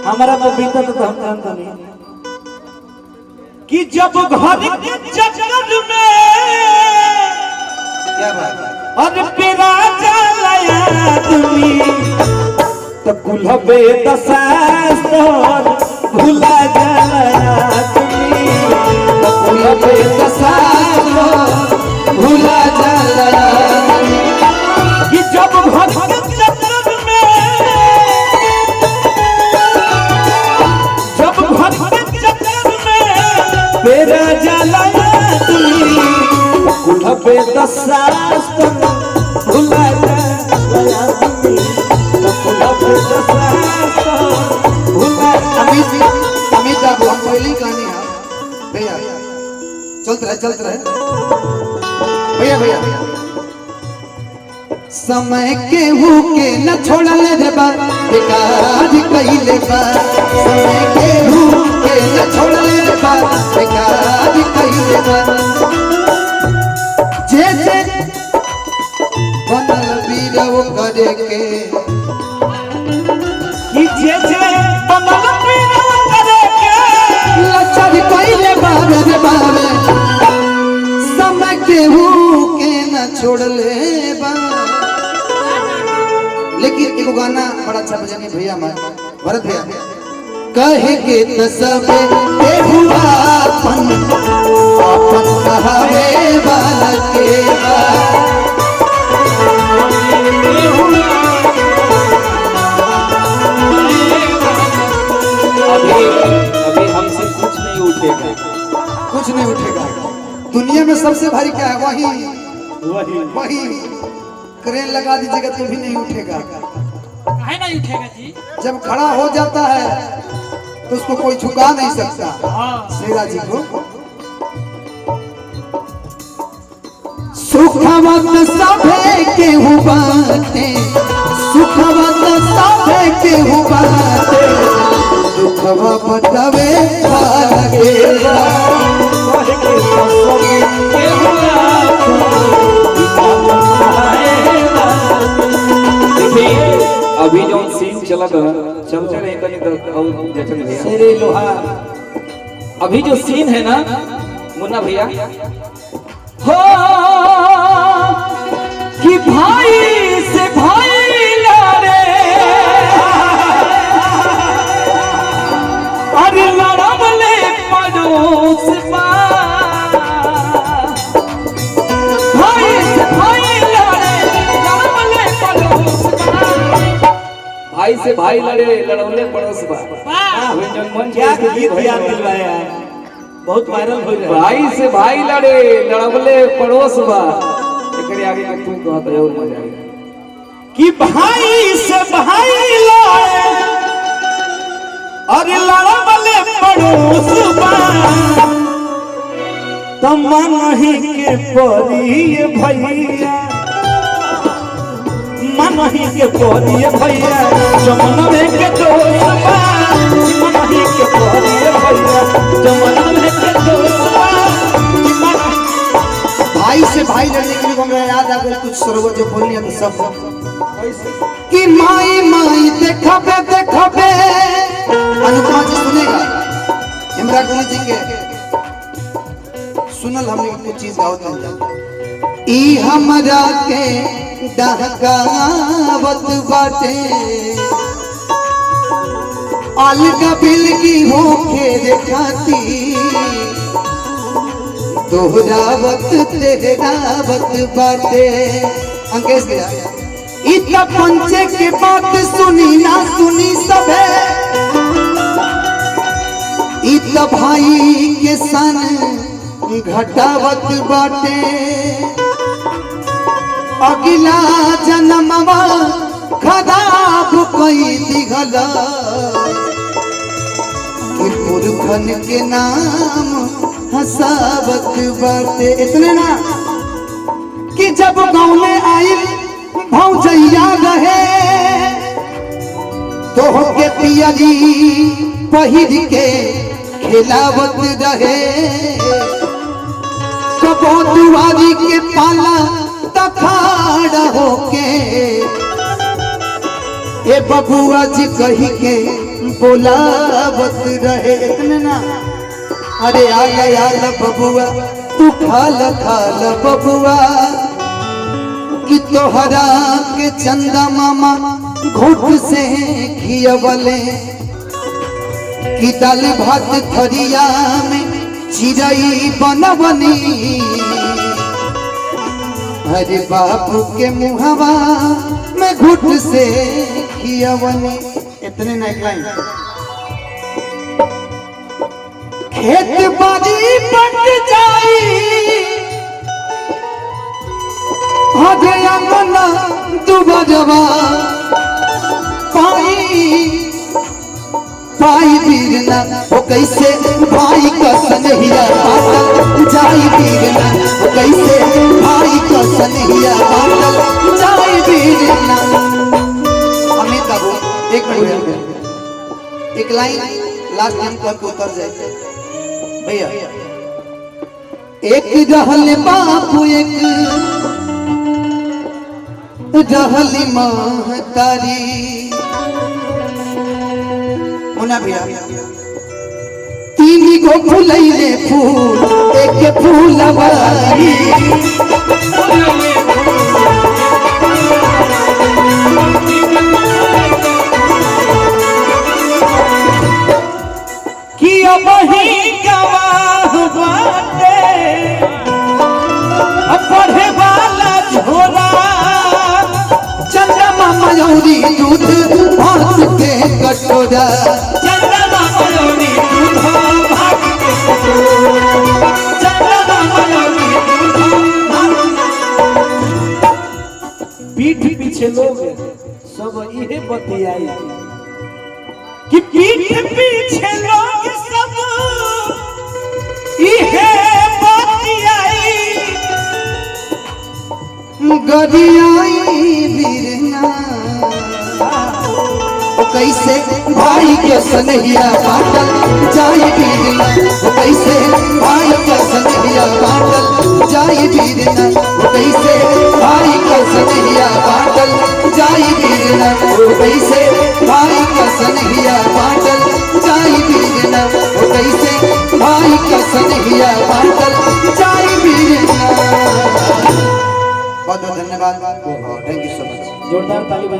हमारा तो बीता तो हम जानते नहीं कि जब घर के चक्कर में क्या बात है और पेरा चलाया तुम्ही तो कुलबे दसास्तर भूला जलाया तुम्ही तो कुलबे दसास्तर भूला जलाया कि जब घर के चक्कर में जब घर के चक्कर में पेरा जलाया तुम्ही कुलबे दसास्तर भूला जलाया तुम्ही तो कुलबे दसास्तर भूला अमित बाबू हम पहली कहानी है भैया चलते रहे भैया भैया समय के हु के न छोड़ल रे बा बेकार कइले बा समय के हु के न छोड़ल रे बा बेकार कइले बा जे जे बनल वीरव करे के कि जे बनल वीरव करे के लचर कइले बा रे बाबे समय के हु के न छोड़ले बा। लेकिन एगो गाना बड़ा अच्छा बजानी भैया हमारे भरत भैया कहे के त सबे के हुआ अपन अपन कहावे वाला के बा अभी हमसे कुछ नहीं उठेगा कुछ नहीं उठेगा। दुनिया में सबसे भारी क्या है वही वही वही क्रेन लगा दीजिएगा तो भी नहीं उठेगा। काहे नहीं उठेगा जी? जब खड़ा हो जाता है तो उसको कोई झुका नहीं सकता। शेरा जी को सुखवत सभे के बाते सुखवत सभे के बाते दुखवा बतावे अभी जो सीन चला था चलते रहे और जचन भैया शेरे लोहा अभी जो सीन है ना मुन्ना भैया हो कि भाई से भाई लड़े अरे लड़बले पड़ोस भाई से भाई लड़े लड़बले पड़ोस भाई से भाई लड़े लड़ौले पड़ोस बा क्या गीत याद दिलवाया बहुत वायरल हो रहा है। भाई से भाई लड़े लड़ौले पड़ोस बा एकरे आगे में तू कहत जरूर मजा आई कि भाई से भाई लड़े अरे लड़बले पड़ोस मनही के परी भैया मनही के परी भैया जमनवे के दोस्त मनही के परी भैया जमनवे के दोस्त भाई से भाई लड़ने के लिए हमें याद आ गया कुछ सरोवर जो बोल लिया तो सब कि माई माई देखबे देखबे अनुपमा जी सुनेगा इमरा गुनी जी के सुनल हमने कुछ चीज गावत नहीं ई हमरा के डहकावत बाटे अलगा बिलगी होके देखाती तोहरा वक्त तेरा वक्त बाटे अंकेश गया इतना पंचे के बात सुनी ना सुनी सबे इतना भाई के सन घटावत बाटे अगला जन्मवा खराब कोई दिगला कि पुरखन के नाम हसावत बाटे इतने ना कि जब गाँव में आई भौजैया रहे तो के पियरी पहिर के खिलावत रहे कबो दुआरी के पाला तखाड़ होके ए बबुआ जी कही के बोलावत रहे इतने ना। अरे आला बबुआ तू खाला खाला बबुआ कि तोहरा के चंदा मामा घुट से खियवले कि दाल भात थरिया में चिड़ई बनवनी। अरे बाबू के मुहवा में घुट से खियवनी। इतने ना एक लाइन। खेत बाड़ी पट जाई हजे अंगना दुबरवा पाई बीरना वो कैसे भाई का सनहिया बादल जाई बीरना वो कैसे भाई का सनहिया बादल जाई बीरना। अमित बाबू एक मिनट एक लाइन लास्ट टाइम करके उतर जाए भैया। एक रहल बापू एक रहली महतारी मुना भैया। तीन गो फूलैले फूल एक फूलवारी कि अब ही गवाह बाटे पढ़े वाला झोला चंद्रमा मयूरी दूध भात के कटोरा चंद्रमा मयूरी दूध भात के कटोरा चंद्रमा मयूरी दूध भात। पीठ पीछे लोग सब इहे बतियाई कि पीठ पीछे लोग सब इहे बतियाई गरियाई बीरना वो कैसे भाई के सनहिया बाटल जाई बीरना वो कैसे भाई के सनहिया बाटल जाई बीरना वो कैसे भाई के सनहिया बाटल जाई बीरना वो कैसे भाई का सनहिया बाटल जाई बीरना वो कैसे भाई का सनहिया बाटल जाई बीरना। बहुत बहुत धन्यवाद। Thank you so much. जोरदार ताली।